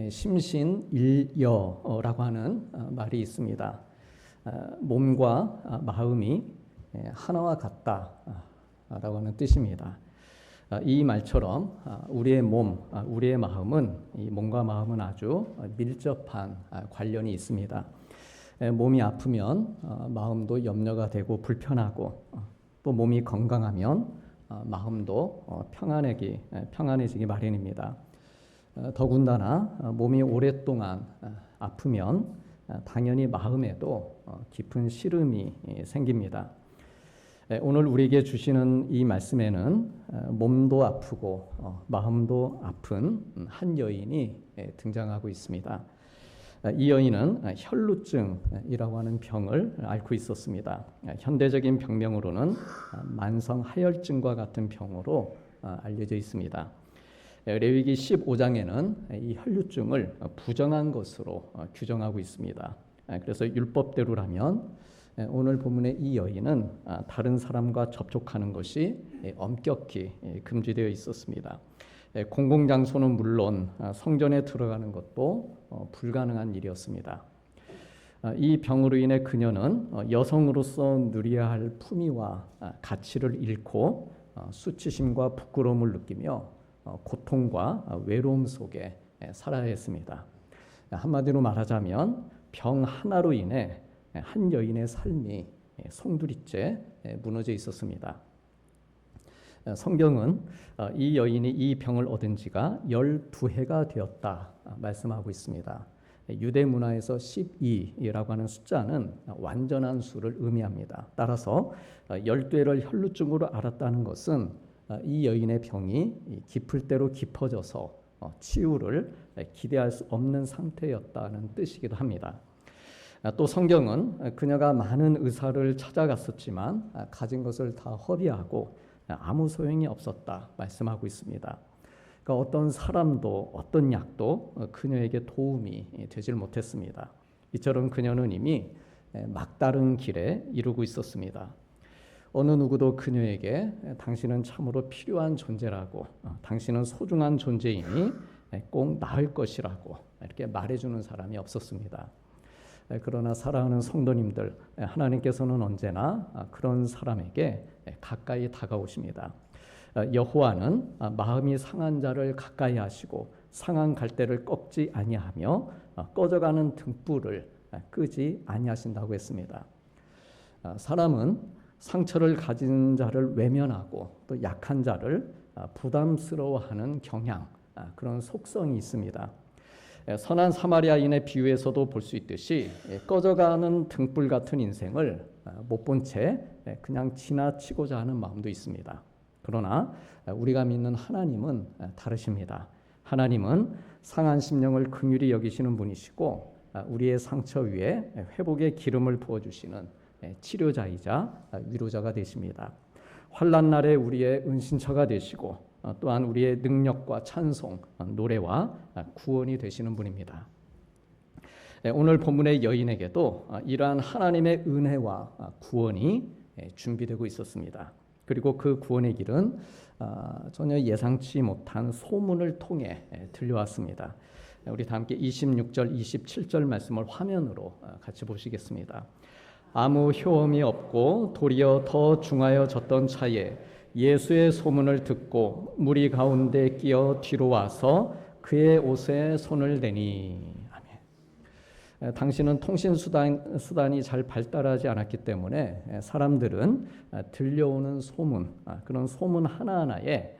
심신일여라고 하는 말이 있습니다. 몸과 마음이 하나와 같다라고 하는 뜻입니다. 이 말처럼 우리의 몸, 우리의 마음은 이 몸과 마음은 아주 밀접한 관련이 있습니다. 몸이 아프면 마음도 염려가 되고 불편하고, 또 몸이 건강하면 마음도 평안해지기 마련입니다. 더군다나 몸이 오랫동안 아프면 당연히 마음에도 깊은 시름이 생깁니다. 오늘 우리에게 주시는 이 말씀에는 몸도 아프고 마음도 아픈 한 여인이 등장하고 있습니다. 이 여인은 혈루증이라고 하는 병을 앓고 있었습니다. 현대적인 병명으로는 만성 하혈증과 같은 병으로 알려져 있습니다. 레위기 15장에는 이 혈루증을 부정한 것으로 규정하고 있습니다. 그래서 율법대로라면 오늘 본문의 이 여인은 다른 사람과 접촉하는 것이 엄격히 금지되어 있었습니다. 공공장소는 물론 성전에 들어가는 것도 불가능한 일이었습니다. 이 병으로 인해 그녀는 여성으로서 누려야 할 품위와 가치를 잃고 수치심과 부끄러움을 느끼며 고통과 외로움 속에 살아야 했습니다. 한마디로 말하자면 병 하나로 인해 한 여인의 삶이 송두리째 무너져 있었습니다. 성경은 이 여인이 이 병을 얻은 지가 12해가 되었다 말씀하고 있습니다. 유대 문화에서 12라고 하는 숫자는 완전한 수를 의미합니다. 따라서 12회를 혈루증으로 앓았다는 것은 이 여인의 병이 깊을 대로 깊어져서 치유를 기대할 수 없는 상태였다는 뜻이기도 합니다. 또 성경은 그녀가 많은 의사를 찾아갔었지만 가진 것을 다 허비하고 아무 소용이 없었다 말씀하고 있습니다. 그러니까 어떤 사람도 어떤 약도 그녀에게 도움이 되질 못했습니다. 이처럼 그녀는 이미 막다른 길에 이르고 있었습니다. 어느 누구도 그녀에게 당신은 참으로 필요한 존재라고, 당신은 소중한 존재이니 꼭 나을 것이라고 이렇게 말해주는 사람이 없었습니다. 그러나 사랑하는 성도님들, 하나님께서는 언제나 그런 사람에게 가까이 다가오십니다. 여호와는 마음이 상한 자를 가까이 하시고 상한 갈대를 꺾지 아니하며 꺼져가는 등불을 끄지 아니하신다고 했습니다. 사람은 상처를 가진 자를 외면하고 또 약한 자를 부담스러워하는 경향, 그런 속성이 있습니다. 선한 사마리아인의 비유에서도 볼 수 있듯이 꺼져가는 등불 같은 인생을 못 본 채 그냥 지나치고자 하는 마음도 있습니다. 그러나 우리가 믿는 하나님은 다르십니다. 하나님은 상한 심령을 긍휼히 여기시는 분이시고 우리의 상처 위에 회복의 기름을 부어주시는 치료자이자 위로자가 되십니다. 환난 날에 우리의 은신처가 되시고 또한 우리의 능력과 찬송, 노래와 구원이 되시는 분입니다. 오늘 본문의 여인에게도 이러한 하나님의 은혜와 구원이 준비되고 있었습니다. 그리고 그 구원의 길은 전혀 예상치 못한 소문을 통해 들려왔습니다. 우리 다 함께 26절, 27절 말씀을 화면으로 같이 보시겠습니다. 아무 효험이 없고 도리어 더 중하여졌던 차에 예수의 소문을 듣고 무리 가운데 끼어 뒤로 와서 그의 옷에 손을 대니. 아멘. 당신은 통신 수단이 잘 발달하지 않았기 때문에 사람들은 들려오는 소문, 그런 소문 하나하나에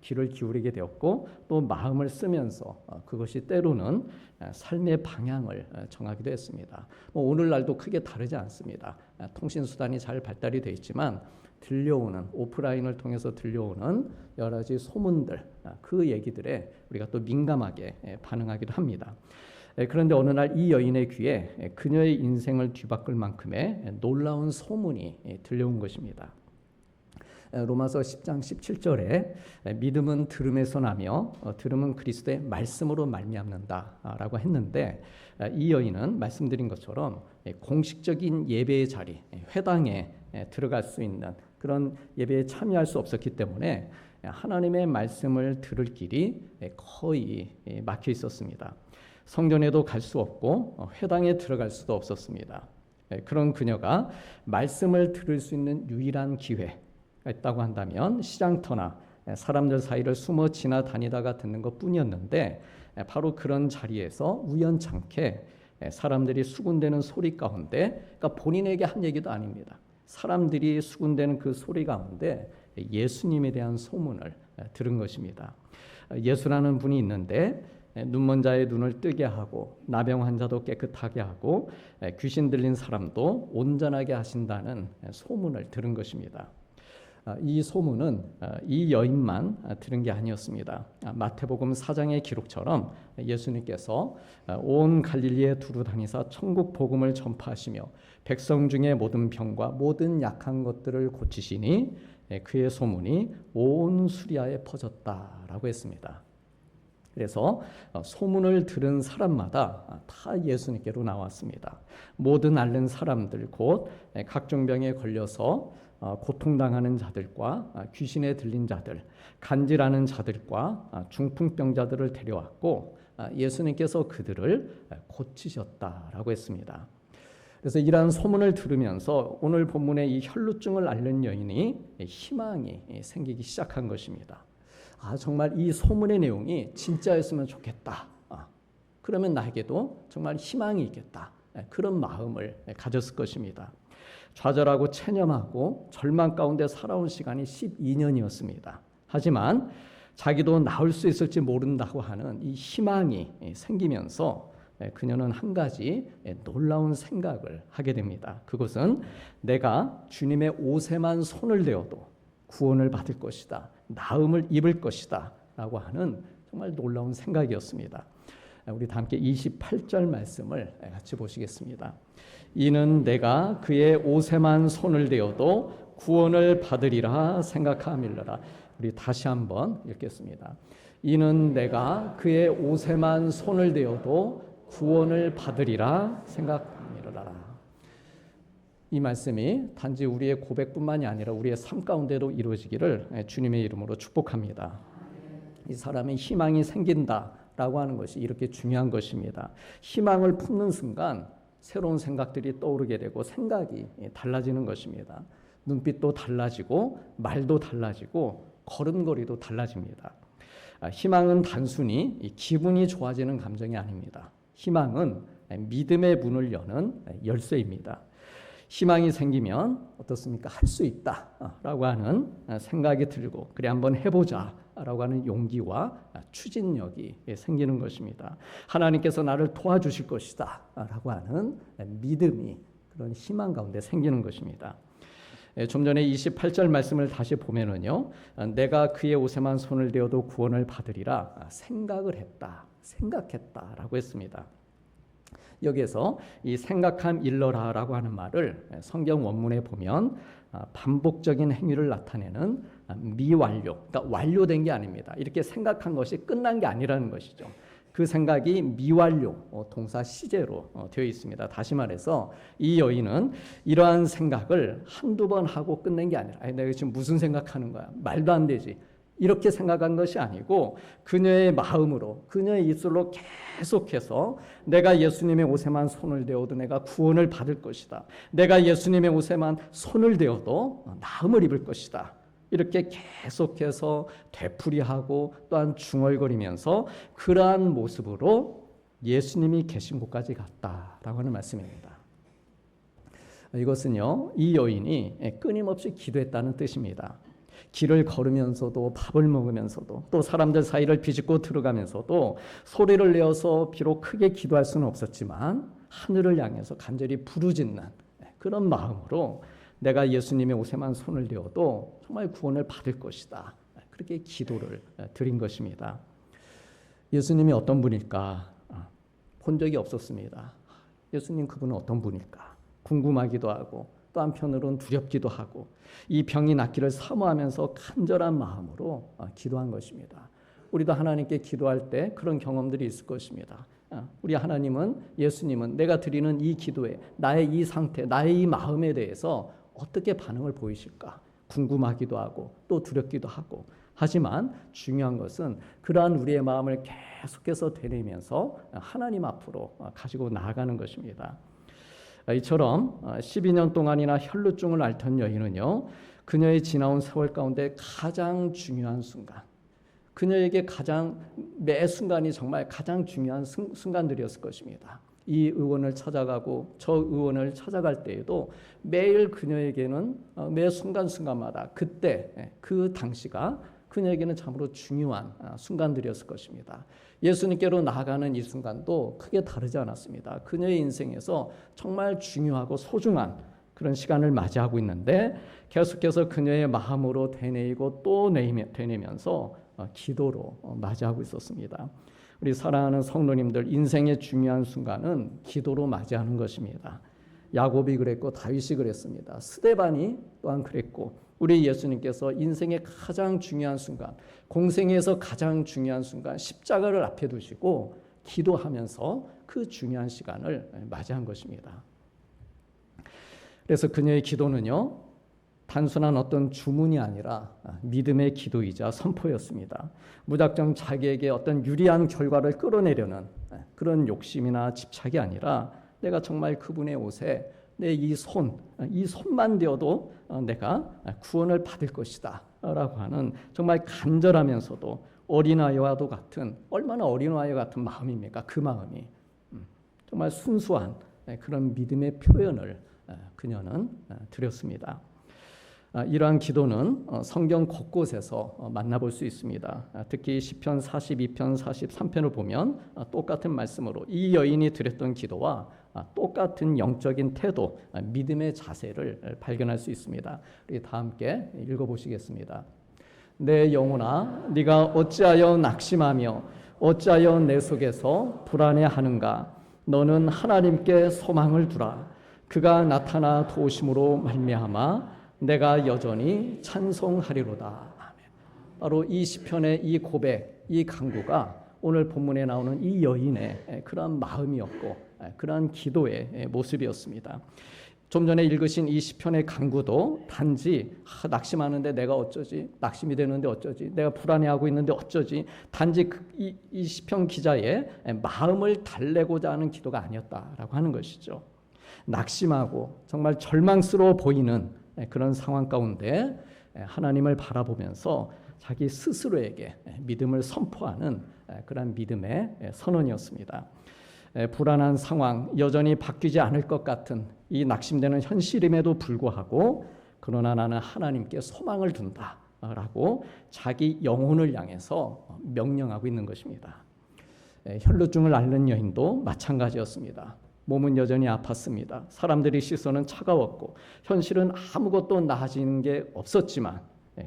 귀를 기울이게 되었고 또 마음을 쓰면서 그것이 때로는 삶의 방향을 정하기도 했습니다. 오늘날도 크게 다르지 않습니다. 통신 수단이 잘 발달이 되어 있지만 들려오는, 오프라인을 통해서 들려오는 여러 가지 소문들, 그 얘기들에 우리가 또 민감하게 반응하기도 합니다. 그런데 어느 날 이 여인의 귀에 그녀의 인생을 뒤바꿀 만큼의 놀라운 소문이 들려온 것입니다. 로마서 10장 17절에 믿음은 들음에서 나며 들음은 그리스도의 말씀으로 말미암는다라고 했는데, 이 여인은 말씀드린 것처럼 공식적인 예배의 자리, 회당에 들어갈 수 있는 그런 예배에 참여할 수 없었기 때문에 하나님의 말씀을 들을 길이 거의 막혀 있었습니다. 성전에도 갈 수 없고 회당에 들어갈 수도 없었습니다. 그런 그녀가 말씀을 들을 수 있는 유일한 기회가 있다고 한다면 시장터나 사람들 사이를 숨어 지나다니다가 듣는 것뿐이었는데, 바로 그런 자리에서 우연찮게 사람들이 수군대는 소리 가운데, 그러니까 본인에게 한 얘기도 아닙니다. 사람들이 수군대는 그 소리 가운데 예수님에 대한 소문을 들은 것입니다. 예수라는 분이 있는데 눈먼 자의 눈을 뜨게 하고 나병 환자도 깨끗하게 하고 귀신 들린 사람도 온전하게 하신다는 소문을 들은 것입니다. 이 소문은 이 여인만 들은 게 아니었습니다. 마태복음 4장의 기록처럼 예수님께서 온 갈릴리에 두루 다니사 천국 복음을 전파하시며 백성 중에 모든 병과 모든 약한 것들을 고치시니 그의 소문이 온 수리아에 퍼졌다라고 했습니다. 그래서 소문을 들은 사람마다 다 예수님께로 나왔습니다. 모든 앓는 사람들, 곧 각종 병에 걸려서 고통당하는 자들과 귀신에 들린 자들, 간질하는 자들과 중풍병자들을 데려왔고 예수님께서 그들을 고치셨다라고 했습니다. 그래서 이러한 소문을 들으면서 오늘 본문의 이 혈루증을 앓는 여인이 희망이 생기기 시작한 것입니다. 정말 이 소문의 내용이 진짜였으면 좋겠다. 그러면 나에게도 정말 희망이 있겠다. 그런 마음을 가졌을 것입니다. 좌절하고 체념하고 절망 가운데 살아온 시간이 12년이었습니다. 하지만 자기도 나을 수 있을지 모른다고 하는 이 희망이 생기면서 그녀는 한 가지 놀라운 생각을 하게 됩니다. 그것은 내가 주님의 옷에만 손을 대어도 구원을 받을 것이다, 나음을 입을 것이다 라고 하는 정말 놀라운 생각이었습니다. 우리 다 함께 28절 말씀을 같이 보시겠습니다. 이는 내가 그의 옷에만 손을 대어도 구원을 받으리라 생각함일러라. 우리 다시 한번 읽겠습니다. 이는 내가 그의 옷에만 손을 대어도 구원을 받으리라 생각함일러라. 이 말씀이 단지 우리의 고백뿐만이 아니라 우리의 삶 가운데도 이루어지기를 주님의 이름으로 축복합니다. 이 사람의 희망이 생긴다라고 하는 것이 이렇게 중요한 것입니다. 희망을 품는 순간 새로운 생각들이 떠오르게 되고 생각이 달라지는 것입니다. 눈빛도 달라지고 말도 달라지고 걸음걸이도 달라집니다. 희망은 단순히 기분이 좋아지는 감정이 아닙니다. 희망은 믿음의 문을 여는 열쇠입니다. 희망이 생기면 어떻습니까? 할 수 있다라고 하는 생각이 들고 그래 한번 해보자라고 하는 용기와 추진력이 생기는 것입니다. 하나님께서 나를 도와주실 것이다 라고 하는 믿음이 그런 희망 가운데 생기는 것입니다. 좀 전에 28절 말씀을 다시 보면은요, 내가 그의 옷에만 손을 대어도 구원을 받으리라 생각했다라고 했습니다. 여기에서 이 생각함 일러라라고 하는 말을 성경 원문에 보면 반복적인 행위를 나타내는 미완료, 그러니까 완료된 게 아닙니다. 이렇게 생각한 것이 끝난 게 아니라는 것이죠. 그 생각이 미완료 동사 시제로 되어 있습니다. 다시 말해서 이 여인은 이러한 생각을 한두 번 하고 끝낸 게 아니라 내가 지금 무슨 생각하는 거야? 말도 안 되지. 이렇게 생각한 것이 아니고 그녀의 마음으로 그녀의 입술로 계속해서 내가 예수님의 옷에만 손을 대어도 내가 구원을 받을 것이다. 내가 예수님의 옷에만 손을 대어도 나음을 입을 것이다. 이렇게 계속해서 되풀이하고 또한 중얼거리면서 그러한 모습으로 예수님이 계신 곳까지 갔다라고 하는 말씀입니다. 이것은요, 이 여인이 끊임없이 기도했다는 뜻입니다. 길을 걸으면서도 밥을 먹으면서도 또 사람들 사이를 비집고 들어가면서도 소리를 내어서 비록 크게 기도할 수는 없었지만 하늘을 향해서 간절히 부르짖는 그런 마음으로 내가 예수님의 옷에만 손을 대어도 정말 구원을 받을 것이다. 그렇게 기도를 드린 것입니다. 예수님이 어떤 분일까? 본 적이 없었습니다. 예수님 그분은 어떤 분일까? 궁금하기도 하고 또 한편으로는 두렵기도 하고 이 병이 낫기를 사모하면서 간절한 마음으로 기도한 것입니다. 우리도 하나님께 기도할 때 그런 경험들이 있을 것입니다. 우리 하나님은, 예수님은 내가 드리는 이 기도에 나의 이 상태, 나의 이 마음에 대해서 어떻게 반응을 보이실까 궁금하기도 하고 또 두렵기도 하고, 하지만 중요한 것은 그러한 우리의 마음을 계속해서 되뇌면서 하나님 앞으로 가지고 나아가는 것입니다. 이처럼 12년 동안이나 혈루증을 앓던 여인은요, 그녀의 지나온 세월 가운데 가장 중요한 순간, 그녀에게 매 순간이 정말 가장 중요한 순간들이었을 것입니다. 이 의원을 찾아가고 저 의원을 찾아갈 때에도 매일 그녀에게는 매 순간순간마다 그때 그 당시가 그녀에게는 참으로 중요한 순간들이었을 것입니다. 예수님께로 나아가는 이 순간도 크게 다르지 않았습니다. 그녀의 인생에서 정말 중요하고 소중한 그런 시간을 맞이하고 있는데 계속해서 그녀의 마음으로 되뇌이고 또 되뇌면서 기도로 맞이하고 있었습니다. 우리 사랑하는 성도님들, 인생의 중요한 순간은 기도로 맞이하는 것입니다. 야곱이 그랬고 다윗이 그랬습니다. 스데반이 또한 그랬고 우리 예수님께서 인생의 가장 중요한 순간, 공생에서 가장 중요한 순간 십자가를 앞에 두시고 기도하면서 그 중요한 시간을 맞이한 것입니다. 그래서 그녀의 기도는요, 단순한 어떤 주문이 아니라 믿음의 기도이자 선포였습니다. 무작정 자기에게 어떤 유리한 결과를 끌어내려는 그런 욕심이나 집착이 아니라 내가 정말 그분의 옷에 내 이 손만 대어도 내가 구원을 받을 것이다 라고 하는 정말 간절하면서도 어린아이와도 같은, 얼마나 어린아이와 같은 마음입니까? 그 마음이 정말 순수한 그런 믿음의 표현을 그녀는 드렸습니다. 이러한 기도는 성경 곳곳에서 만나볼 수 있습니다. 특히 시편 42편, 43편을 보면 똑같은 말씀으로 이 여인이 드렸던 기도와 똑같은 영적인 태도, 믿음의 자세를 발견할 수 있습니다. 우리 다 함께 읽어보시겠습니다. 내 영혼아, 네가 어찌하여 낙심하며 어찌하여 내 속에서 불안해하는가? 너는 하나님께 소망을 두라. 그가 나타나 도우심으로 말미암아 내가 여전히 찬송하리로다. 아멘. 바로 이 시편의 이 고백, 이 간구가 오늘 본문에 나오는 이 여인의 그러한 마음이었고 그러한 기도의 모습이었습니다. 좀 전에 읽으신 이 시편의 간구도 단지 낙심하는데 내가 어쩌지, 낙심이 되는데 어쩌지, 내가 불안해하고 있는데 어쩌지, 단지 이 시편 기자의 마음을 달래고자 하는 기도가 아니었다라고 하는 것이죠. 낙심하고 정말 절망스러워 보이는 그런 상황 가운데 하나님을 바라보면서 자기 스스로에게 믿음을 선포하는 그런 믿음의 선언이었습니다. 불안한 상황, 여전히 바뀌지 않을 것 같은 이 낙심되는 현실임에도 불구하고 그러나 나는 하나님께 소망을 둔다라고 자기 영혼을 향해서 명령하고 있는 것입니다. 혈루증을 앓는 여인도 마찬가지였습니다. 몸은 여전히 아팠습니다. 사람들의 시선은 차가웠고 현실은 아무것도 나아지는 게 없었지만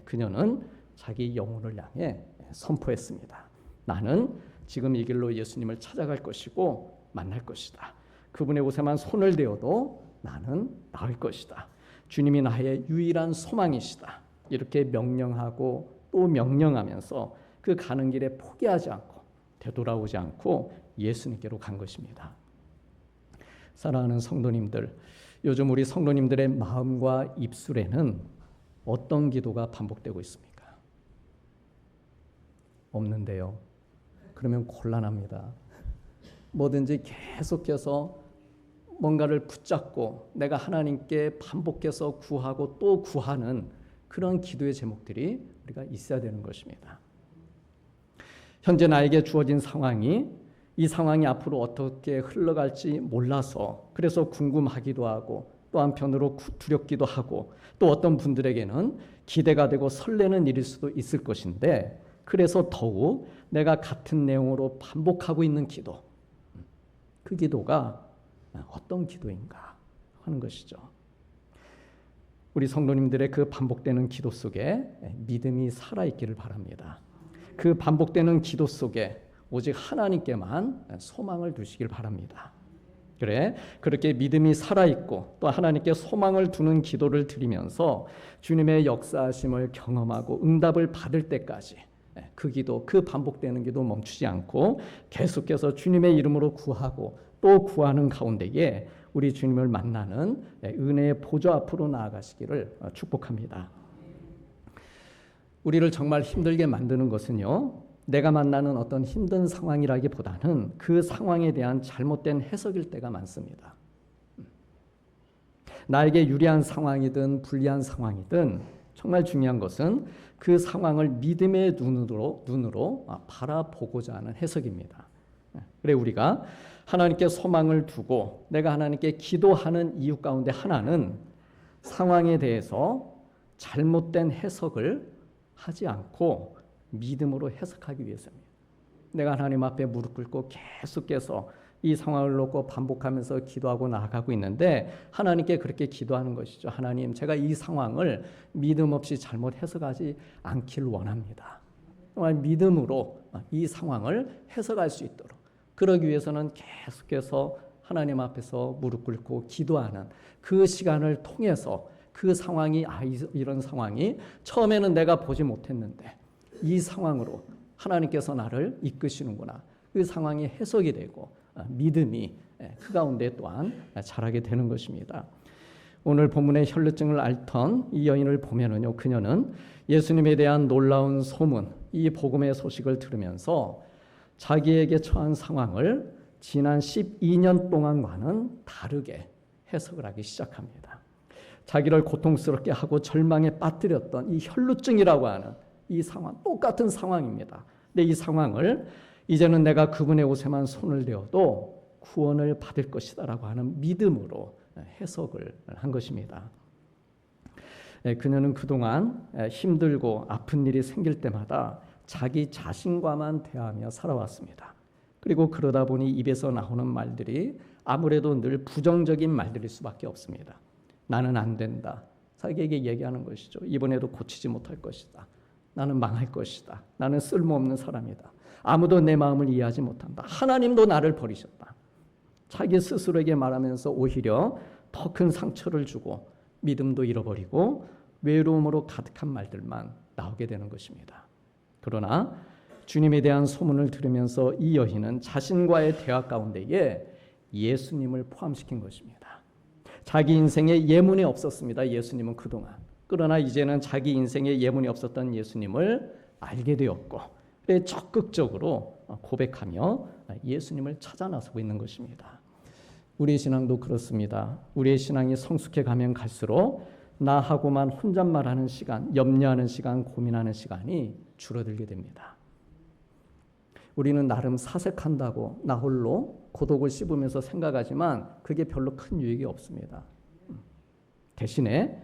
그녀는 자기 영혼을 향해 선포했습니다. 나는 지금 이 길로 예수님을 찾아갈 것이고 만날 것이다. 그분의 옷에만 손을 대어도 나는 나을 것이다. 주님이 나의 유일한 소망이시다. 이렇게 명령하고 또 명령하면서 그 가는 길에 포기하지 않고 되돌아오지 않고 예수님께로 간 것입니다. 사랑하는 성도님들, 요즘 우리 성도님들의 마음과 입술에는 어떤 기도가 반복되고 있습니까? 없는데요. 그러면 곤란합니다. 뭐든지 계속해서 뭔가를 붙잡고 내가 하나님께 반복해서 구하고 또 구하는 그런 기도의 제목들이 우리가 있어야 되는 것입니다. 현재 나에게 주어진 상황이 이 상황이 앞으로 어떻게 흘러갈지 몰라서 그래서 궁금하기도 하고 또 한편으로 두렵기도 하고 또 어떤 분들에게는 기대가 되고 설레는 일일 수도 있을 것인데 그래서 더욱 내가 같은 내용으로 반복하고 있는 기도, 그 기도가 어떤 기도인가 하는 것이죠. 우리 성도님들의 그 반복되는 기도 속에 믿음이 살아있기를 바랍니다. 그 반복되는 기도 속에 오직 하나님께만 소망을 두시길 바랍니다. 그렇게 믿음이 살아있고 또 하나님께 소망을 두는 기도를 드리면서 주님의 역사하심을 경험하고 응답을 받을 때까지 그 기도, 그 반복되는 기도 멈추지 않고 계속해서 주님의 이름으로 구하고 또 구하는 가운데에 우리 주님을 만나는 은혜의 보좌 앞으로 나아가시기를 축복합니다. 우리를 정말 힘들게 만드는 것은요, 내가 만나는 어떤 힘든 상황이라기보다는 그 상황에 대한 잘못된 해석일 때가 많습니다. 나에게 유리한 상황이든 불리한 상황이든 정말 중요한 것은 그 상황을 믿음의 눈으로 바라보고자 하는 해석입니다. 그래 우리가 하나님께 소망을 두고 내가 하나님께 기도하는 이유 가운데 하나는 상황에 대해서 잘못된 해석을 하지 않고 믿음으로 해석하기 위해서입니다. 내가 하나님 앞에 무릎 꿇고 계속해서 이 상황을 놓고 반복하면서 기도하고 나아가고 있는데 하나님께 그렇게 기도하는 것이죠. 하나님, 제가 이 상황을 믿음 없이 잘못 해석하지 않기를 원합니다. 정말 믿음으로 이 상황을 해석할 수 있도록, 그러기 위해서는 계속해서 하나님 앞에서 무릎 꿇고 기도하는 그 시간을 통해서 그 상황이 이런 상황이 처음에는 내가 보지 못했는데 이 상황으로 하나님께서 나를 이끄시는구나. 그 상황이 해석이 되고 믿음이 그 가운데 또한 자라게 되는 것입니다. 오늘 본문의 혈루증을 앓던 이 여인을 보면은요, 그녀는 예수님에 대한 놀라운 소문, 이 복음의 소식을 들으면서 자기에게 처한 상황을 지난 12년 동안과는 다르게 해석을 하기 시작합니다. 자기를 고통스럽게 하고 절망에 빠뜨렸던 이 혈루증이라고 하는 이 상황, 똑같은 상황입니다. 근데 이 상황을 이제는 내가 그분의 옷에만 손을 대어도 구원을 받을 것이다라고 하는 믿음으로 해석을 한 것입니다. 그녀는 그동안 힘들고 아픈 일이 생길 때마다 자기 자신과만 대하며 살아왔습니다. 그리고 그러다 보니 입에서 나오는 말들이 아무래도 늘 부정적인 말들일 수밖에 없습니다. 나는 안 된다. 자기에게 얘기하는 것이죠. 이번에도 고치지 못할 것이다. 나는 망할 것이다. 나는 쓸모없는 사람이다. 아무도 내 마음을 이해하지 못한다. 하나님도 나를 버리셨다. 자기 스스로에게 말하면서 오히려 더 큰 상처를 주고 믿음도 잃어버리고 외로움으로 가득한 말들만 나오게 되는 것입니다. 그러나 주님에 대한 소문을 들으면서 이 여인은 자신과의 대화 가운데에 예수님을 포함시킨 것입니다. 자기 인생에 예문이 없었습니다. 예수님은 그동안. 그러나 이제는 자기 인생에 예문이 없었던 예수님을 알게 되었고 적극적으로 고백하며 예수님을 찾아 나서고 있는 것입니다. 우리의 신앙도 그렇습니다. 우리의 신앙이 성숙해 가면 갈수록 나하고만 혼잣말하는 시간, 염려하는 시간, 고민하는 시간이 줄어들게 됩니다. 우리는 나름 사색한다고 나 홀로 고독을 씹으면서 생각하지만 그게 별로 큰 유익이 없습니다. 대신에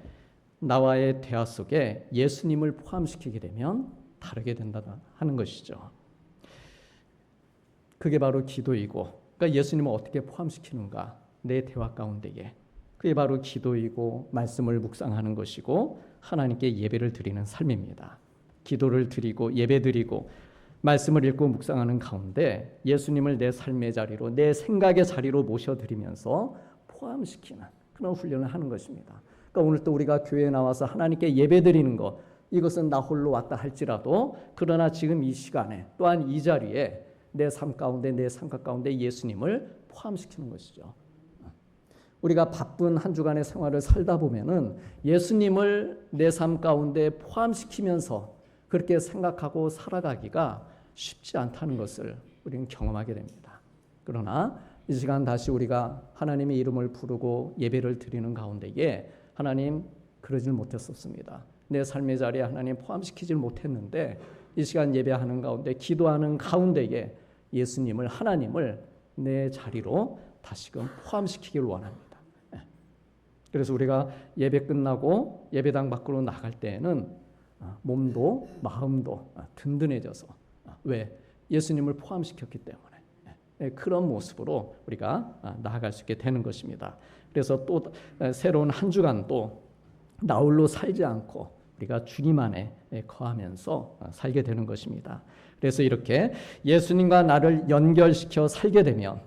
나와의 대화 속에 예수님을 포함시키게 되면 다르게 된다 하는 것이죠. 그게 바로 기도이고, 그러니까 예수님을 어떻게 포함시키는가, 내 대화 가운데에 그게 바로 기도이고 말씀을 묵상하는 것이고 하나님께 예배를 드리는 삶입니다. 기도를 드리고 예배 드리고 말씀을 읽고 묵상하는 가운데 예수님을 내 삶의 자리로, 내 생각의 자리로 모셔드리면서 포함시키는 그런 훈련을 하는 것입니다. 그러니까 오늘 또 우리가 교회에 나와서 하나님께 예배 드리는 것, 이것은 나 홀로 왔다 할지라도 그러나 지금 이 시간에 또한 이 자리에 내 삶 가운데, 내 생각 가운데 예수님을 포함시키는 것이죠. 우리가 바쁜 한 주간의 생활을 살다 보면은 예수님을 내 삶 가운데 포함시키면서 그렇게 생각하고 살아가기가 쉽지 않다는 것을 우리는 경험하게 됩니다. 그러나 이 시간 다시 우리가 하나님의 이름을 부르고 예배를 드리는 가운데에 하나님, 그러질 못했었습니다. 내 삶의 자리에 하나님 포함시키질 못했는데 이 시간 예배하는 가운데, 기도하는 가운데에 예수님을, 하나님을 내 자리로 다시금 포함시키길 원합니다. 그래서 우리가 예배 끝나고 예배당 밖으로 나갈 때에는 몸도 마음도 든든해져서, 왜? 예수님을 포함시켰기 때문에 그런 모습으로 우리가 나아갈 수 있게 되는 것입니다. 그래서 또 새로운 한 주간도 나 홀로 살지 않고 우리가 주님 안에 거하면서 살게 되는 것입니다. 그래서 이렇게 예수님과 나를 연결시켜 살게 되면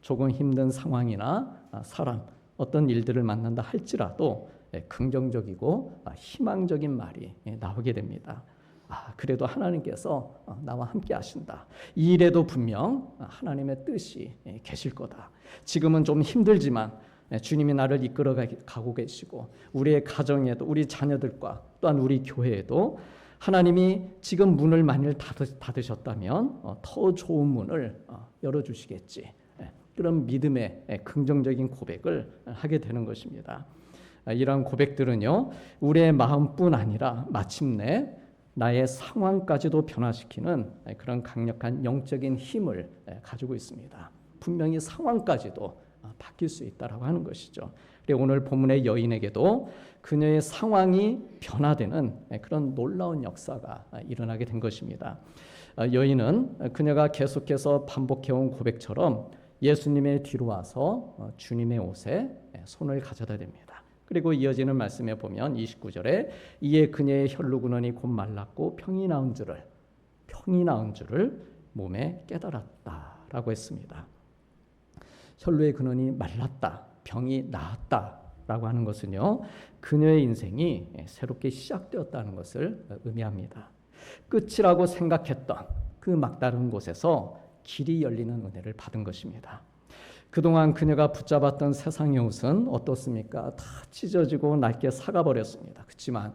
조금 힘든 상황이나 사람, 어떤 일들을 만난다 할지라도 긍정적이고 희망적인 말이 나오게 됩니다. 그래도 하나님께서 나와 함께 하신다. 이 일에도 분명 하나님의 뜻이 계실 거다. 지금은 좀 힘들지만 주님이 나를 이끌어 가고 계시고 우리의 가정에도, 우리 자녀들과 또한 우리 교회에도 하나님이 지금 문을 만일 닫으셨다면 더 좋은 문을 열어주시겠지. 그런 믿음의 긍정적인 고백을 하게 되는 것입니다. 이러한 고백들은요, 우리의 마음뿐 아니라 마침내 나의 상황까지도 변화시키는 그런 강력한 영적인 힘을 가지고 있습니다. 분명히 상황까지도 바뀔 수 있다라고 하는 것이죠. 그리고 오늘 본문의 여인에게도 그녀의 상황이 변화되는 그런 놀라운 역사가 일어나게 된 것입니다. 여인은 그녀가 계속해서 반복해온 고백처럼 예수님의 뒤로 와서 주님의 옷에 손을 가져다 댑니다. 그리고 이어지는 말씀에 보면 29절에 이에 그녀의 혈루근원이 곧 말랐고 병이 나은 줄을 몸에 깨달았다라고 했습니다. 혈루의 근원이 말랐다, 병이 나았다라고 하는 것은요, 그녀의 인생이 새롭게 시작되었다는 것을 의미합니다. 끝이라고 생각했던 그 막다른 곳에서 길이 열리는 은혜를 받은 것입니다. 그동안 그녀가 붙잡았던 세상의 옷은 어떻습니까? 다 찢어지고 낡게 삭아버렸습니다. 그렇지만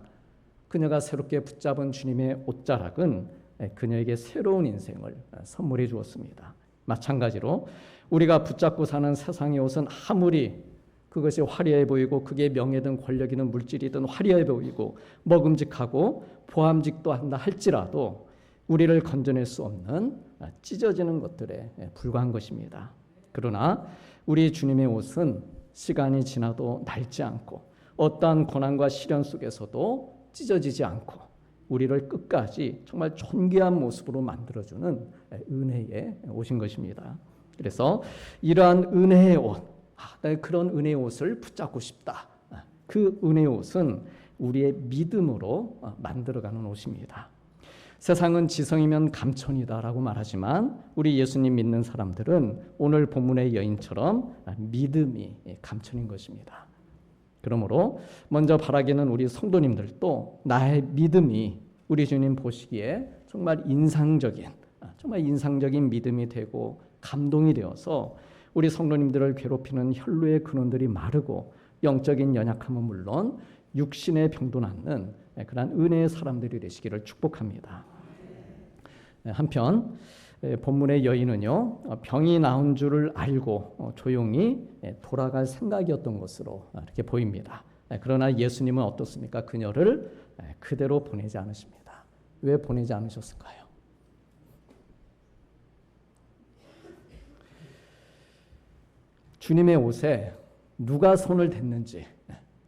그녀가 새롭게 붙잡은 주님의 옷자락은 그녀에게 새로운 인생을 선물해 주었습니다. 마찬가지로 우리가 붙잡고 사는 세상의 옷은 아무리 그것이 화려해 보이고 그게 명예든 권력이든 물질이든 화려해 보이고 먹음직하고 보암직도 한다 할지라도 우리를 건져낼 수 없는 찢어지는 것들에 불과한 것입니다. 그러나 우리 주님의 옷은 시간이 지나도 낡지 않고 어떠한 고난과 시련 속에서도 찢어지지 않고 우리를 끝까지 정말 존귀한 모습으로 만들어주는 은혜의 옷인 것입니다. 그래서 이러한 은혜의 옷, 그런 은혜의 옷을 붙잡고 싶다. 그 은혜의 옷은 우리의 믿음으로 만들어가는 옷입니다. 세상은 지성이면 감천이다라고 말하지만 우리 예수님 믿는 사람들은 오늘 본문의 여인처럼 믿음이 감천인 것입니다. 그러므로 먼저 바라기는 우리 성도님들도 나의 믿음이 우리 주님 보시기에 정말 인상적인 믿음이 되고 감동이 되어서 우리 성도님들을 괴롭히는 혈루의 근원들이 마르고 영적인 연약함은 물론 육신의 병도 낫는 그러한 은혜의 사람들이 되시기를 축복합니다. 한편 본문의 여인은요, 병이 나은 줄을 알고 조용히 돌아갈 생각이었던 것으로 이렇게 보입니다. 그러나 예수님은 어떻습니까? 그녀를 그대로 보내지 않으십니다. 왜 보내지 않으셨을까요? 주님의 옷에 누가 손을 댔는지,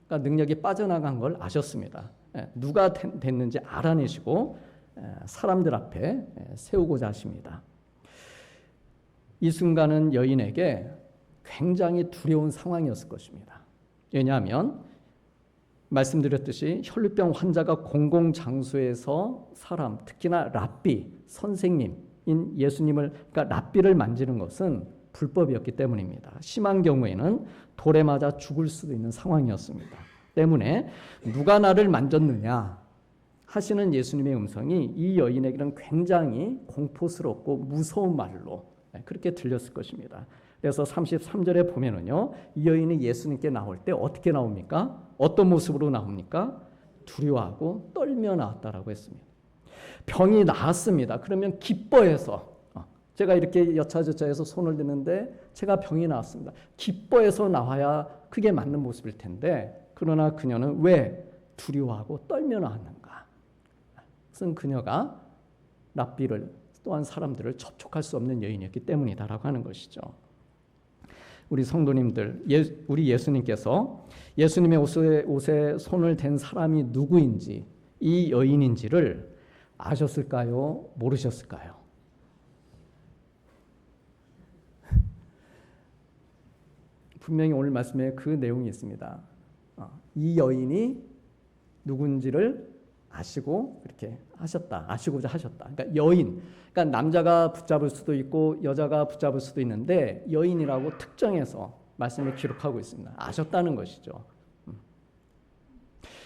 그러니까 능력이 빠져나간 걸 아셨습니다. 누가 댔는지 알아내시고 사람들 앞에 세우고자 하십니다. 이 순간은 여인에게 굉장히 두려운 상황이었을 것입니다. 왜냐하면 말씀드렸듯이 혈루병 환자가 공공장소에서 사람, 특히나 랍비, 선생님인 예수님을, 그러니까 랍비를 만지는 것은 불법이었기 때문입니다. 심한 경우에는 돌에 맞아 죽을 수도 있는 상황이었습니다. 때문에 누가 나를 만졌느냐 하시는 예수님의 음성이 이 여인에게는 굉장히 공포스럽고 무서운 말로 그렇게 들렸을 것입니다. 그래서 33절에 보면은요, 이 여인이 예수님께 나올 때 어떻게 나옵니까? 어떤 모습으로 나옵니까? 두려워하고 떨며 나왔다라고 했습니다. 병이 나았습니다. 그러면 기뻐해서, 제가 이렇게 여차저차해서 손을 드는데 제가 병이 나았습니다. 기뻐해서 나와야 그게 맞는 모습일 텐데, 그러나 그녀는 왜 두려워하고 떨며 나왔는가? 그것은 그녀가 랍비를 또한 사람들을 접촉할 수 없는 여인이었기 때문이다라고 하는 것이죠. 우리 성도님들, 우리 예수님께서 예수님의 옷에 손을 댄 사람이 누구인지, 이 여인인지를 아셨을까요? 모르셨을까요? 분명히 오늘 말씀에 그 내용이 있습니다. 이 여인이 누군지를 아시고 이렇게 하셨다. 아시고자 하셨다. 그러니까 여인, 그러니까 남자가 붙잡을 수도 있고 여자가 붙잡을 수도 있는데 여인이라고 특정해서 말씀을 기록하고 있습니다. 아셨다는 것이죠.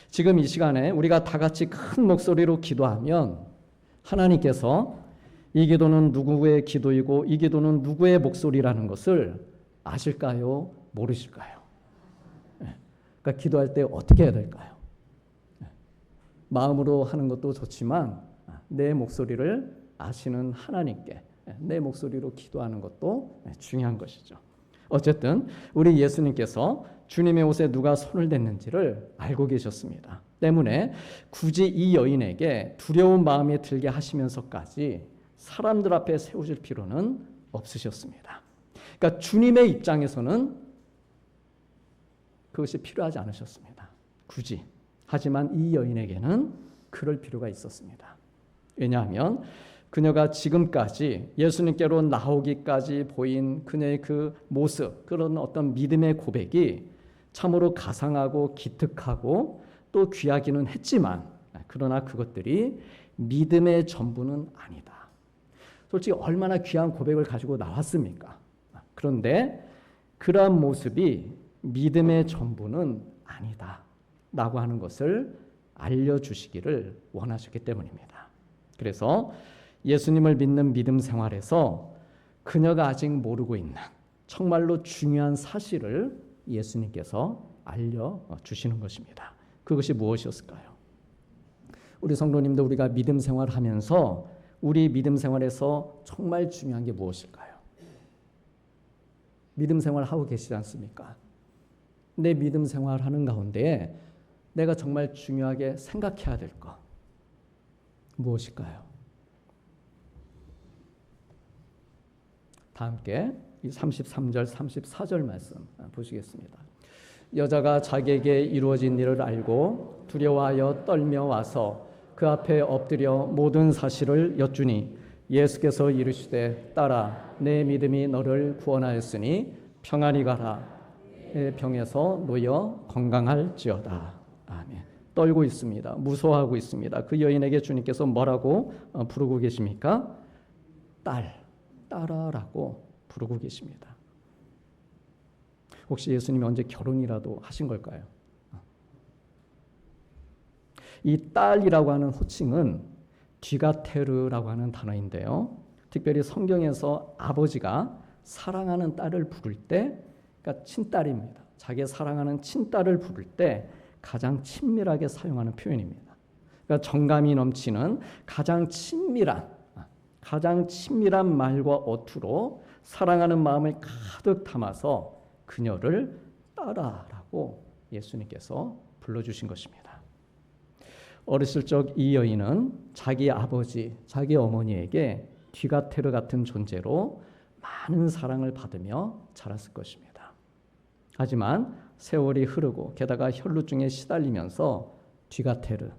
지금 이 시간에 우리가 다 같이 큰 목소리로 기도하면 하나님께서 이 기도는 누구의 기도이고 이 기도는 누구의 목소리라는 것을 아실까요? 모르실까요? 그러니까 기도할 때 어떻게 해야 될까요? 마음으로 하는 것도 좋지만 내 목소리를 아시는 하나님께 내 목소리로 기도하는 것도 중요한 것이죠. 어쨌든 우리 예수님께서 주님의 옷에 누가 손을 댔는지를 알고 계셨습니다. 때문에 굳이 이 여인에게 두려운 마음이 들게 하시면서까지 사람들 앞에 세우실 필요는 없으셨습니다. 그러니까 주님의 입장에서는 그것이 필요하지 않으셨습니다. 굳이. 하지만 이 여인에게는 그럴 필요가 있었습니다. 왜냐하면 그녀가 지금까지 예수님께로 나오기까지 보인 그녀의 그 모습, 그런 어떤 믿음의 고백이 참으로 가상하고 기특하고 또 귀하기는 했지만 그러나 그것들이 믿음의 전부는 아니다. 솔직히 얼마나 귀한 고백을 가지고 나왔습니까? 그런데 그러한 모습이 믿음의 전부는 아니다 라고 하는 것을 알려주시기를 원하셨기 때문입니다. 그래서 예수님을 믿는 믿음 생활에서 그녀가 아직 모르고 있는 정말로 중요한 사실을 예수님께서 알려주시는 것입니다. 그것이 무엇이었을까요? 우리 성도님들, 우리가 믿음 생활하면서 우리 믿음 생활에서 정말 중요한 게 무엇일까요? 믿음 생활하고 계시지 않습니까? 내 믿음 생활하는 가운데 내가 정말 중요하게 생각해야 될 것 무엇일까요? 다 함께 이 33절, 34절 말씀 보시겠습니다. 여자가 자기에게 이루어진 일을 알고 두려워하여 떨며 와서 그 앞에 엎드려 모든 사실을 여쭈니 예수께서 이르시되 딸아 내 믿음이 너를 구원하였으니 평안히 가라 내 병에서 놓여 건강할지어다. 아멘. 떨고 있습니다. 무서워하고 있습니다. 그 여인에게 주님께서 뭐라고 부르고 계십니까? 딸아라고 부르고 계십니다. 혹시 예수님이 언제 결혼이라도 하신 걸까요? 이 딸이라고 하는 호칭은 뒤가테르라고 하는 단어인데요. 특별히 성경에서 아버지가 사랑하는 딸을 부를 때, 그러니까 친딸입니다. 자기 사랑하는 친딸을 부를 때 가장 친밀하게 사용하는 표현입니다. 그러니까 정감이 넘치는 가장 친밀한 말과 어투로 사랑하는 마음을 가득 담아서 그녀를 딸아라고 예수님께서 불러주신 것입니다. 어렸을 적 이 여인은 자기 아버지, 자기 어머니에게 뒤가테르 같은 존재로 많은 사랑을 받으며 자랐을 것입니다. 하지만 세월이 흐르고 게다가 혈루증에 시달리면서 뒤가테르,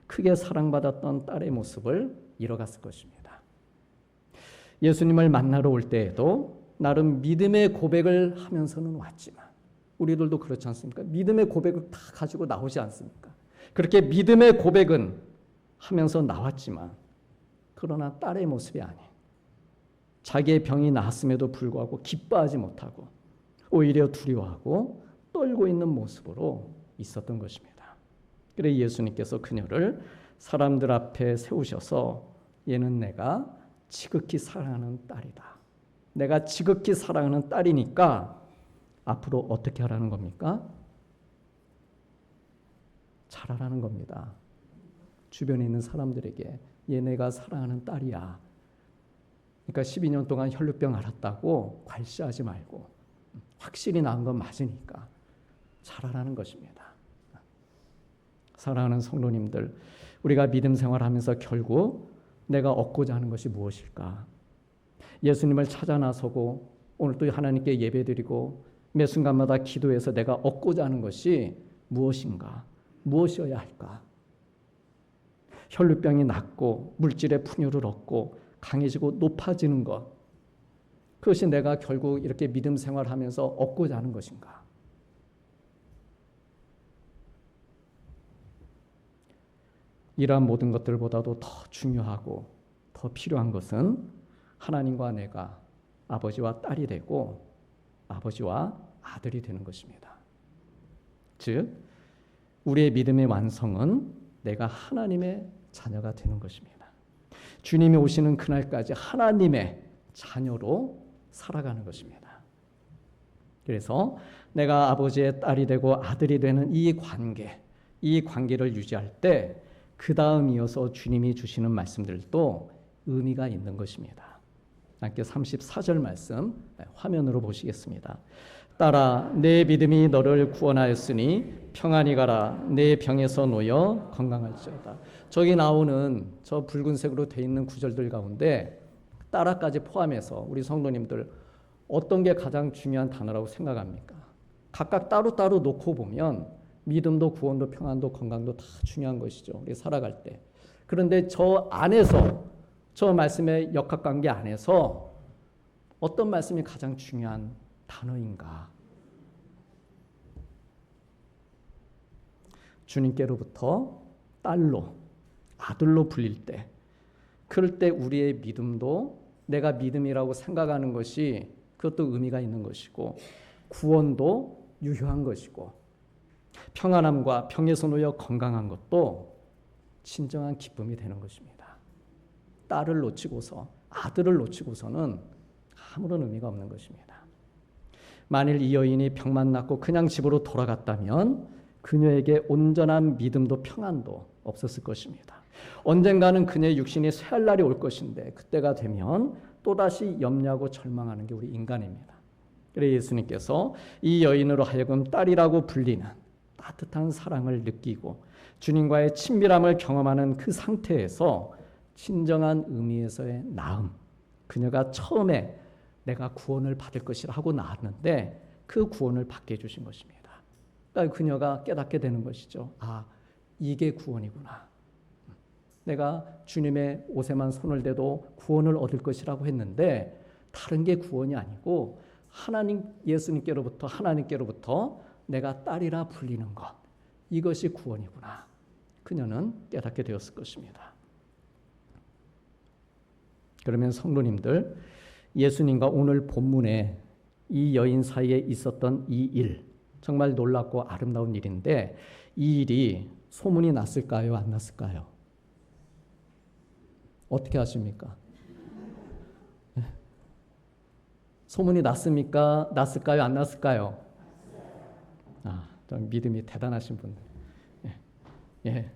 크게 사랑받았던 딸의 모습을 잃어갔을 것입니다. 예수님을 만나러 올 때에도 나름 믿음의 고백을 하면서는 왔지만 우리들도 그렇지 않습니까? 믿음의 고백을 다 가지고 나오지 않습니까? 그렇게 믿음의 고백은 하면서 나왔지만 그러나 딸의 모습이 아닌 자기의 병이 나았음에도 불구하고 기뻐하지 못하고 오히려 두려워하고 떨고 있는 모습으로 있었던 것입니다. 그래서 예수님께서 그녀를 사람들 앞에 세우셔서 얘는 내가 지극히 사랑하는 딸이다. 내가 지극히 사랑하는 딸이니까 앞으로 어떻게 하라는 겁니까? 잘하라는 겁니다. 주변에 있는 사람들에게 얘 내가 사랑하는 딸이야. 그러니까 12년 동안 혈루병 앓았다고 괄시하지 말고 확실히 나은 건 맞으니까 잘하라는 것입니다. 사랑하는 성도님들, 우리가 믿음 생활하면서 결국 내가 얻고자 하는 것이 무엇일까? 예수님을 찾아 나서고 오늘 또 하나님께 예배드리고 매 순간마다 기도해서 내가 얻고자 하는 것이 무엇인가? 무엇이어야 할까? 혈루병이 낫고 물질의 풍요를 얻고 강해지고 높아지는 것, 그것이 내가 결국 이렇게 믿음 생활하면서 얻고자 하는 것인가? 이러한 모든 것들보다도 더 중요하고 더 필요한 것은 하나님과 내가 아버지와 딸이 되고 아버지와 아들이 되는 것입니다. 즉 우리의 믿음의 완성은 내가 하나님의 자녀가 되는 것입니다. 주님이 오시는 그날까지 하나님의 자녀로 살아가는 것입니다. 그래서 내가 아버지의 딸이 되고 아들이 되는 이 관계를 유지할 때 그 다음 이어서 주님이 주시는 말씀들도 의미가 있는 것입니다. 함께 34절 말씀 화면으로 보시겠습니다. 딸아, 내 믿음이 너를 구원하였으니 평안히 가라. 내 병에서 놓여 건강할지어다. 저기 나오는 저 붉은색으로 돼 있는 구절들 가운데 딸아까지 포함해서 우리 성도님들 어떤 게 가장 중요한 단어라고 생각합니까? 각각 따로따로 놓고 보면 믿음도 구원도 평안도 건강도 다 중요한 것이죠. 우리 살아갈 때. 그런데 저 안에서 저 말씀의 역학관계 안에서 어떤 말씀이 가장 중요한 단어인가? 주님께로부터 딸로, 아들로 불릴 때, 그럴 때 우리의 믿음도 내가 믿음이라고 생각하는 것이 그것도 의미가 있는 것이고, 구원도 유효한 것이고, 평안함과 병에서 놓여 건강한 것도 진정한 기쁨이 되는 것입니다. 딸을 놓치고서, 아들을 놓치고서는 아무런 의미가 없는 것입니다. 만일 이 여인이 병만 낫고 그냥 집으로 돌아갔다면 그녀에게 온전한 믿음도 평안도 없었을 것입니다. 언젠가는 그녀의 육신이 쇠할 날이 올 것인데 그때가 되면 또다시 염려하고 절망하는 게 우리 인간입니다. 그래서 예수님께서 이 여인으로 하여금 딸이라고 불리는 따뜻한 사랑을 느끼고 주님과의 친밀함을 경험하는 그 상태에서 진정한 의미에서의 나음, 그녀가 처음에 내가 구원을 받을 것이라 하고 나왔는데 그 구원을 받게 해주신 것입니다. 그러니까 그녀가 깨닫게 되는 것이죠. 아, 이게 구원이구나. 내가 주님의 옷에만 손을 대도 구원을 얻을 것이라고 했는데 다른 게 구원이 아니고 하나님, 예수님께로부터 하나님께로부터 내가 딸이라 불리는 것, 이것이 구원이구나. 그녀는 깨닫게 되었을 것입니다. 그러면 성도님들, 예수님과 오늘 본문에 이 여인 사이에 있었던 이 일, 정말 놀랍고 아름다운 일인데 이 일이 소문이 났을까요? 안 났을까요? 어떻게 하십니까? 소문이 났습니까? 났을까요? 안 났을까요? 아, 좀 믿음이 대단하신 분들. 예.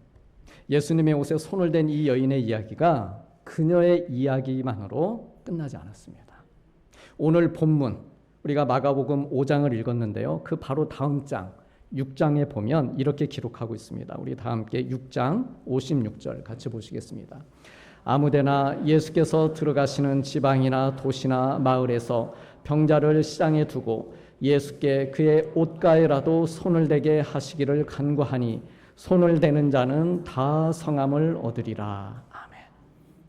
예수님의 옷에 손을 댄 이 여인의 이야기가 그녀의 이야기만으로 끝나지 않았습니다. 오늘 본문 우리가 마가복음 5장을 읽었는데요. 그 바로 다음 장 6장에 보면 이렇게 기록하고 있습니다. 우리 다 함께 6장 56절 같이 보시겠습니다. 아무데나 예수께서 들어가시는 지방이나 도시나 마을에서 병자를 시장에 두고 예수께 그의 옷가에라도 손을 대게 하시기를 간구하니 손을 대는 자는 다 성함을 얻으리라. 아멘.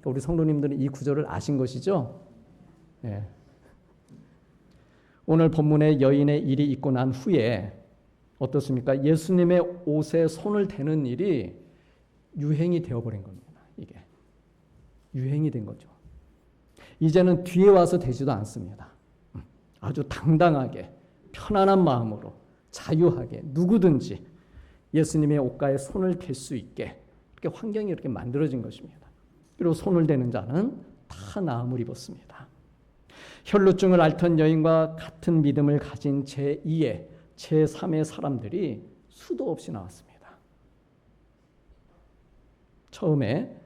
우리 성도님들은 이 구절을 아신 것이죠? 네. 오늘 본문의 여인의 일이 있고 난 후에 어떻습니까? 예수님의 옷에 손을 대는 일이 유행이 되어버린 겁니다. 이게 유행이 된 거죠. 이제는 뒤에 와서 되지도 않습니다. 아주 당당하게 편안한 마음으로 자유하게 누구든지 예수님의 옷가에 손을 댈 수 있게 이렇게 환경이 이렇게 만들어진 것입니다. 그리고 손을 대는 자는 다 나음을 입었습니다. 혈루증을 앓던 여인과 같은 믿음을 가진 제2의, 제3의 사람들이 수도 없이 나왔습니다. 처음에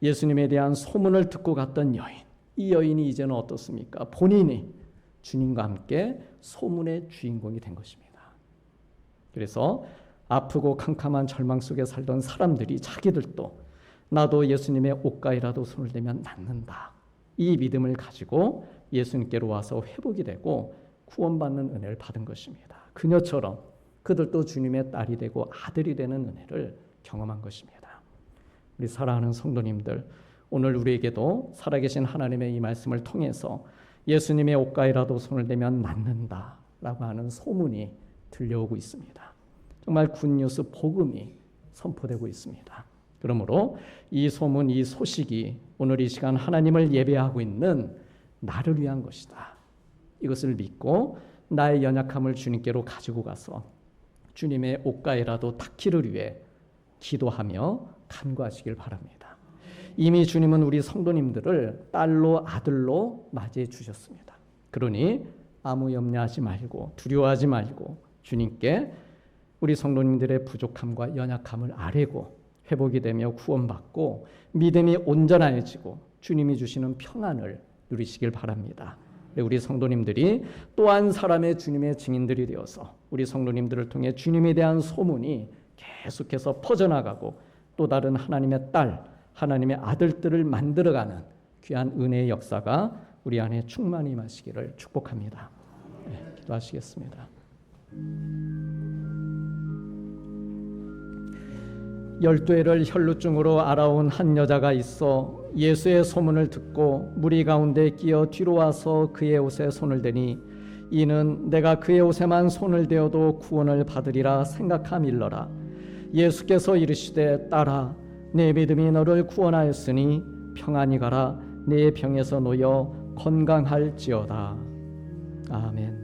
예수님에 대한 소문을 듣고 갔던 여인, 이 여인이 이제는 어떻습니까? 본인이 주님과 함께 소문의 주인공이 된 것입니다. 그래서 아프고 캄캄한 절망 속에 살던 사람들이 자기들도 나도 예수님의 옷가에라도 손을 대면 낫는다. 이 믿음을 가지고 예수님께로 와서 회복이 되고 구원받는 은혜를 받은 것입니다. 그녀처럼 그들도 주님의 딸이 되고 아들이 되는 은혜를 경험한 것입니다. 우리 사랑하는 성도님들, 오늘 우리에게도 살아계신 하나님의 이 말씀을 통해서 예수님의 옷가에라도 손을 대면 낫는다라고 하는 소문이 들려오고 있습니다. 정말 굿뉴스 복음이 선포되고 있습니다. 그러므로 이 소문, 이 소식이 오늘 이 시간 하나님을 예배하고 있는 나를 위한 것이다. 이것을 믿고 나의 연약함을 주님께로 가지고 가서 주님의 옷가에라도 닿기를 위해 기도하며 간구하시길 바랍니다. 이미 주님은 우리 성도님들을 딸로 아들로 맞이해 주셨습니다. 그러니 아무 염려하지 말고 두려워하지 말고 주님께 우리 성도님들의 부족함과 연약함을 아뢰고 회복이 되며 구원받고 믿음이 온전해지고 주님이 주시는 평안을 누리시길 바랍니다. 우리 성도님들이 또 한 사람의 주님의 증인들이 되어서 우리 성도님들을 통해 주님에 대한 소문이 계속해서 퍼져나가고 또 다른 하나님의 딸, 하나님의 아들들을 만들어가는 귀한 은혜의 역사가 우리 안에 충만히 임하시기를 축복합니다. 기도하시겠습니다. 열두해를 혈루증으로 알아온 한 여자가 있어 예수의 소문을 듣고 무리 가운데 끼어 뒤로 와서 그의 옷에 손을 대니 이는 내가 그의 옷에만 손을 대어도 구원을 받으리라 생각함일러라. 예수께서 이르시되 딸아 내 믿음이 너를 구원하였으니 평안히 가라 내 병에서 놓여 건강할지어다. 아멘.